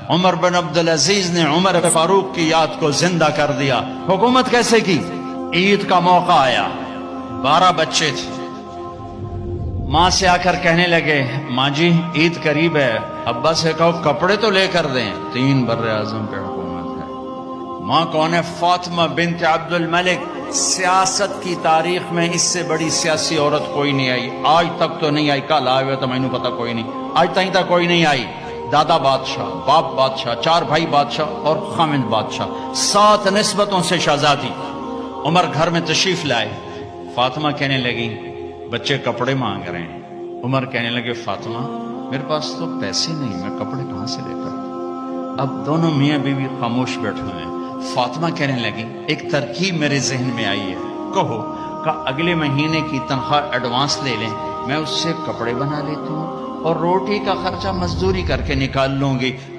عمر بن عبدالعزیز نے عمر فاروق کی یاد کو زندہ کر دیا۔ حکومت کیسے کی؟ عید کا موقع آیا، 12 بچے تھے، ماں سے آ کر کہنے لگے ماں جی عید قریب ہے، ابا سے کہو کپڑے تو لے کر دیں۔ 3 بر اعظم پہ حکومت ہے۔ ماں کون ہے؟ فاطمہ بنت عبد الملک۔ سیاست کی تاریخ میں اس سے بڑی سیاسی عورت کوئی نہیں آئی، آج تک تو نہیں آئی، کل آئے ہوئے تو میں نے پتا کوئی نہیں، آج تک کوئی نہیں آئی۔ دادا بادشاہ، باپ بادشاہ، 4 بھائی بادشاہ اور خامند بادشاہ، 7 نسبتوں سے شہزادی۔ عمر گھر میں تشریف لائے، فاطمہ کہنے لگی بچے کپڑے مانگ رہے ہیں۔ عمر کہنے لگے فاطمہ میرے پاس تو پیسے نہیں، میں کپڑے کہاں سے لے کر؟ اب دونوں میاں بیوی خاموش بیٹھے ہوئے ہیں۔ فاطمہ کہنے لگی ایک ترکیب میرے ذہن میں آئی ہے، کہو کہ اگلے مہینے کی تنخواہ ایڈوانس لے لیں، میں اس سے کپڑے بنا لیتی ہوں اور روٹی کا خرچہ مزدوری کر کے نکال لوں گی۔